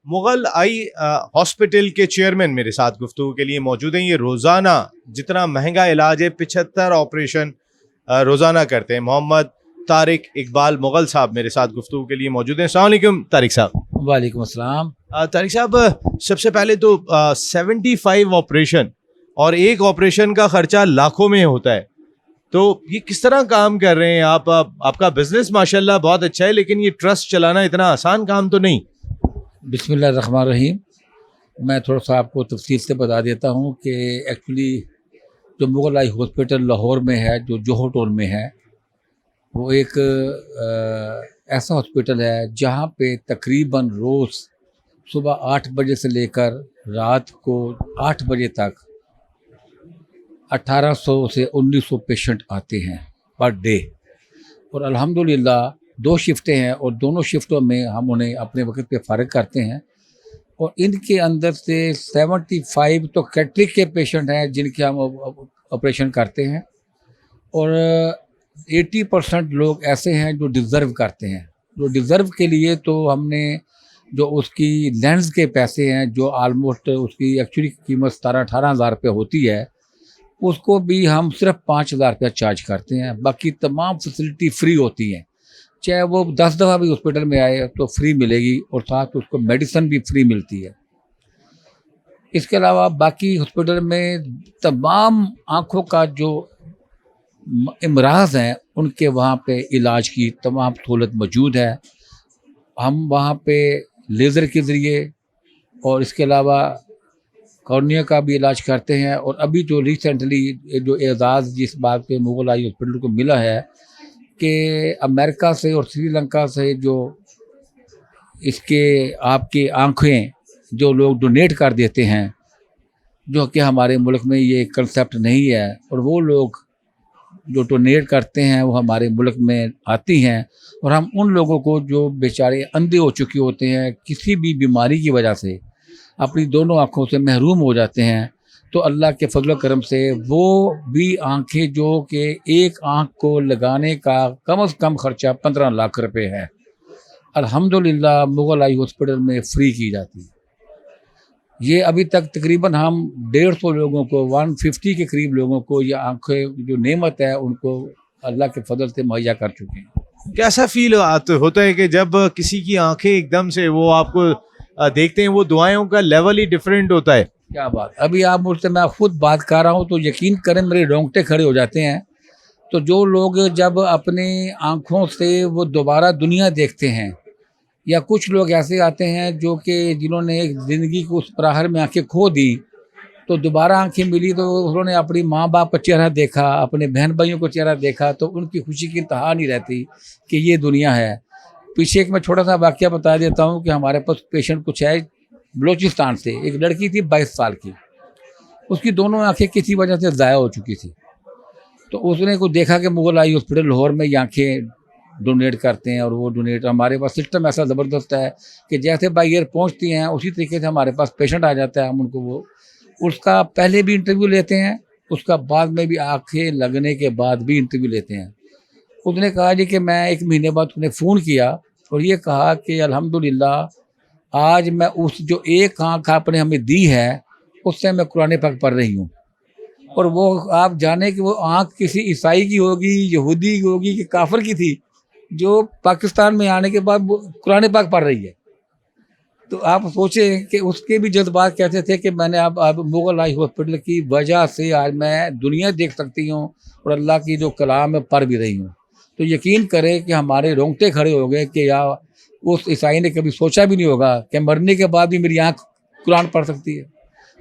مغل آئی hospital کے chairman میرے ساتھ گفتگو کے لیے موجود ہیں. یہ روزانہ جتنا مہنگا علاج ہے 75 آپریشن روزانہ کرتے ہیں. محمد طارق اقبال مغل صاحب میرے ساتھ گفتگو کے لیے موجود ہیں. السلام علیکم طارق صاحب. وعلیکم السلام. طارق صاحب سب سے پہلے تو 75 آپریشن اور ایک آپریشن کا خرچہ لاکھوں میں ہوتا ہے, تو یہ کس طرح کام کر رہے ہیں آپ؟ آپ کا بزنس ماشاءاللہ بہت اچھا ہے, لیکن یہ ٹرسٹ چلانا اتنا آسان کام تو نہیں. بسم اللہ الرحمن الرحیم. میں تھوڑا سا آپ کو تفصیل سے بتا دیتا ہوں کہ ایکچولی جو مغل آئی ہاسپٹل لاہور میں ہے, جو جوہر ٹول میں ہے, وہ ایک ایسا ہاسپٹل ہے جہاں پہ تقریباً روز صبح 8 بجے سے لے کر رات کو 8 بجے تک 1800 سے 1900 پیشنٹ آتے ہیں پر ڈے. اور الحمدللہ 2 شفٹیں ہیں اور دونوں شفٹوں میں ہم انہیں اپنے وقت پہ فارغ کرتے ہیں. اور ان کے اندر سے 75 تو کیٹرک کے پیشنٹ ہیں جن کے ہم آپریشن کرتے ہیں, اور 80% لوگ ایسے ہیں جو ڈیزرو کرتے ہیں. جو ڈیزرو کے لیے تو ہم نے جو اس کی لینز کے پیسے ہیں, جو آلموسٹ اس کی ایکچولی قیمت 17-18 ہزار روپے ہوتی ہے, اس کو بھی ہم صرف 5 ہزار روپیہ چارج کرتے ہیں. باقی تمام فیسلٹی فری ہوتی ہیں, چاہے وہ 10 دفعہ بھی ہاسپٹل میں آئے تو فری ملے گی, اور ساتھ اس کو میڈیسن بھی فری ملتی ہے. اس کے علاوہ باقی ہاسپٹل میں تمام آنکھوں کا جو امراض ہیں ان کے وہاں پہ علاج کی تمام سہولت موجود ہے. ہم وہاں پہ لیزر کے ذریعے اور اس کے علاوہ کارنیا کا بھی علاج کرتے ہیں. اور ابھی جو ریسنٹلی جو اعزاز جس بات پہ مغل آئی ہاسپٹل کو ملا ہے کہ امریکہ سے اور سری لنکا سے جو اس کے آپ کے آنکھیں جو لوگ ڈونیٹ کر دیتے ہیں, جو کہ ہمارے ملک میں یہ کنسیپٹ نہیں ہے, اور وہ لوگ جو ڈونیٹ کرتے ہیں وہ ہمارے ملک میں آتی ہیں, اور ہم ان لوگوں کو جو بیچارے اندھے ہو چکے ہوتے ہیں کسی بھی بیماری کی وجہ سے, اپنی دونوں آنکھوں سے محروم ہو جاتے ہیں, تو اللہ کے فضل و کرم سے وہ بھی آنکھیں جو کہ ایک آنکھ کو لگانے کا کم از کم خرچہ 15 لاکھ روپے ہے, الحمدللہ مغل آئی ہاسپٹل میں فری کی جاتی ہے. یہ ابھی تک تقریباً ہم 150 لوگوں کو 150 کے قریب لوگوں کو یہ آنکھیں جو نعمت ہے ان کو اللہ کے فضل سے مہیا کر چکے ہیں. کیسا فیل ہوتا ہے کہ جب کسی کی آنکھیں ایک دم سے وہ آپ کو دیکھتے ہیں, وہ دعائوں کا لیول ہی ڈیفرنٹ ہوتا ہے. کیا بات, ابھی آپ مجھ سے میں خود بات کر رہا ہوں تو یقین کریں میرے رونگٹے کھڑے ہو جاتے ہیں. تو جو لوگ جب اپنی آنکھوں سے وہ دوبارہ دنیا دیکھتے ہیں, یا کچھ لوگ ایسے آتے ہیں جو کہ جنہوں نے ایک زندگی کو اس پراہر میں آنکھیں کھو دی, تو دوبارہ آنکھیں ملی تو انہوں نے اپنی ماں باپ کا چہرہ دیکھا, اپنے بہن بھائیوں کو چہرہ دیکھا, تو ان کی خوشی کی انتہا نہیں رہتی کہ یہ دنیا ہے. پیچھے ایک میں چھوٹا سا واقعہ بتا دیتا ہوں کہ ہمارے پاس پیشنٹ کچھ ہے بلوچستان سے, ایک لڑکی تھی 22 سال کی, اس کی دونوں آنکھیں کسی وجہ سے ضائع ہو چکی تھی. تو اس نے کچھ دیکھا کہ مغل آئی ہاسپٹل لاہور میں یہ آنکھیں ڈونیٹ کرتے ہیں, اور وہ ڈونیٹ ہمارے پاس سسٹم ایسا زبردست ہے کہ جیسے بائی ایئر پہنچتی ہیں اسی طریقے سے ہمارے پاس پیشنٹ آ جاتا ہے. ہم ان کو وہ اس کا پہلے بھی انٹرویو لیتے ہیں, اس کا بعد میں بھی آنکھیں لگنے کے بعد بھی انٹرویو لیتے ہیں. اس نے کہا جی کہ میں 1 مہینے بعد انہیں فون کیا اور یہ کہا کہ الحمدللہ آج میں اس جو ایک آنکھ آپ نے ہمیں دی ہے اس سے میں قرآن پاک پڑھ رہی ہوں. اور وہ آپ جانے کہ وہ آنکھ کسی عیسائی کی ہوگی, یہودی کی ہوگی کہ کافر کی تھی, جو پاکستان میں آنے کے بعد وہ قرآن پاک پڑھ رہی ہے. تو آپ سوچیں کہ اس کے بھی جذبات کہتے تھے کہ میں نے اب مغل آئی ہاسپٹل کی وجہ سے آج میں دنیا دیکھ سکتی ہوں اور اللہ کی جو کلام ہے پڑھ بھی رہی ہوں. تو یقین کریں کہ ہمارے رونگٹے کھڑے ہو گئے کہ یا اس عیسائی نے کبھی سوچا بھی نہیں ہوگا کہ مرنے کے بعد بھی میری آنکھ قرآن پڑھ سکتی ہے.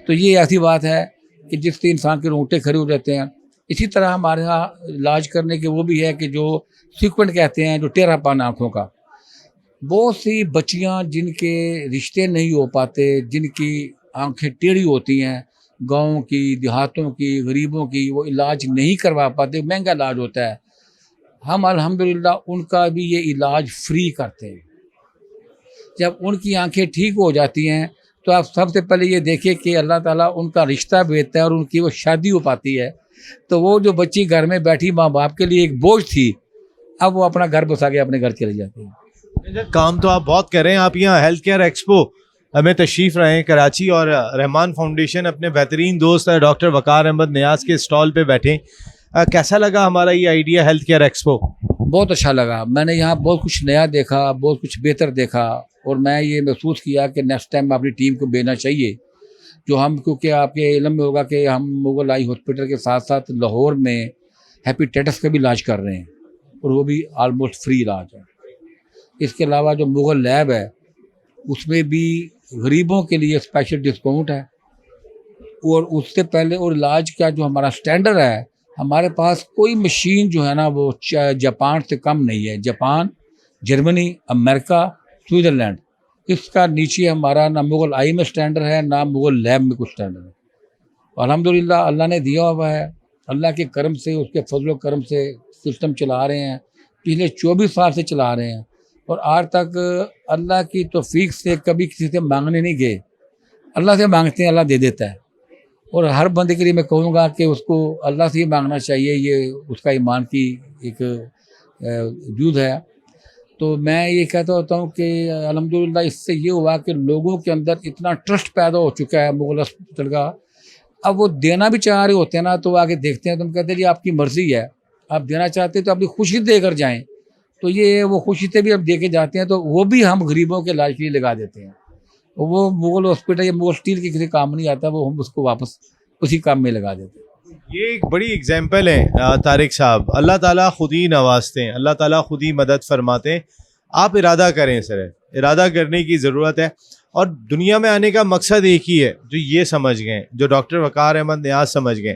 تو یہ ایسی بات ہے کہ جس سے انسان کے رونگٹے کھڑے ہو جاتے ہیں. اسی طرح ہمارے یہاں علاج کرنے کے وہ بھی ہے کہ جو سیکوینٹ کہتے ہیں, جو ٹیرا پان آنکھوں کا, بہت سی بچیاں جن کے رشتے نہیں ہو پاتے, جن کی آنکھیں ٹیڑھی ہوتی ہیں, گاؤں کی, دیہاتوں کی, غریبوں کی, وہ علاج نہیں کروا پاتے, مہنگا علاج ہوتا ہے. ہم الحمدللہ ان کا بھی یہ علاج فری کرتے ہیں. جب ان کی آنکھیں ٹھیک ہو جاتی ہیں تو آپ سب سے پہلے یہ دیکھیں کہ اللہ تعالیٰ ان کا رشتہ بھیجتا ہے اور ان کی وہ شادی ہو پاتی ہے. تو وہ جو بچی گھر میں بیٹھی ماں باپ کے لیے ایک بوجھ تھی, اب وہ اپنا گھر بسا کے اپنے گھر چلے جاتے ہیں. کام تو آپ بہت کر رہے ہیں. آپ یہاں ہیلتھ کیئر ایکسپو ہمیں تشریف رہے ہیں کراچی, اور رحمان فاؤنڈیشن اپنے بہترین دوست ڈاکٹر وقار احمد نیاز کے اسٹال پہ بیٹھے. کیسا لگا ہمارا یہ آئیڈیا ہیلتھ کیئر ایکسپو؟ بہت اچھا لگا. میں نے یہاں بہت کچھ نیا دیکھا, بہت کچھ بہتر دیکھا, اور میں یہ محسوس کیا کہ نیکسٹ ٹائم اپنی ٹیم کو بھیجنا چاہیے. جو ہم, کیونکہ آپ کے علم میں ہوگا کہ ہم مغل آئی ہاسپٹل کے ساتھ ساتھ لاہور میں ہیپیٹائٹس کا بھی علاج کر رہے ہیں, اور وہ بھی آلموسٹ فری علاج ہے. اس کے علاوہ جو مغل لیب ہے اس میں بھی غریبوں کے لیے اسپیشل ڈسکاؤنٹ ہے. اور اس سے پہلے, اور علاج کا جو ہمارا اسٹینڈرڈ ہے, ہمارے پاس کوئی مشین جو ہے نا وہ جاپان سے کم نہیں ہے. جاپان, جرمنی, امریکہ, سوئٹزرلینڈ, اس کا نیچے ہمارا نہ مغل آئی میں اسٹینڈرڈ ہے نہ مغل لیب میں کچھ اسٹینڈرڈ ہے. الحمدللہ اللہ نے دیا ہوا ہے, اللہ کے کرم سے, اس کے فضل و کرم سے سسٹم چلا رہے ہیں. پچھلے 24 سال سے چلا رہے ہیں, اور آج تک اللہ کی توفیق سے کبھی کسی سے مانگنے نہیں گئے. اللہ سے مانگتے ہیں, اللہ دے دیتا ہے. اور ہر بندے کے لیے میں کہوں گا کہ اس کو اللہ سے ہی مانگنا چاہیے, یہ اس کا ایمان کی ایک وجود ہے. تو میں یہ کہتا ہوتا ہوں کہ الحمدللہ اس سے یہ ہوا کہ لوگوں کے اندر اتنا ٹرسٹ پیدا ہو چکا ہے مغل ہاسپٹل کا. اب وہ دینا بھی چاہ رہے ہوتے ہیں نا, تو آگے دیکھتے ہیں, تم کہتے ہیں جی آپ کی مرضی ہے, آپ دینا چاہتے ہیں تو اپنی خوشی دے کر جائیں. تو یہ وہ خوشی سے بھی اب دے کے جاتے ہیں, تو وہ بھی ہم غریبوں کے علاج کے لیے لگا دیتے ہیں. وہ مغل ہاسپٹل یا مغل اسٹیل کے کسی کام نہیں آتا, وہ ہم اس کو واپس اسی کام میں لگا دیتے ہیں. یہ ایک بڑی اگزامپل ہے طارق صاحب. اللہ تعالیٰ خود ہی نوازتے ہیں, اللہ تعالیٰ خود ہی مدد فرماتے ہیں. آپ ارادہ کریں سر, ارادہ کرنے کی ضرورت ہے. اور دنیا میں آنے کا مقصد ایک ہی ہے, جو یہ سمجھ گئے, جو ڈاکٹر وقار احمد نیاز سمجھ گئے.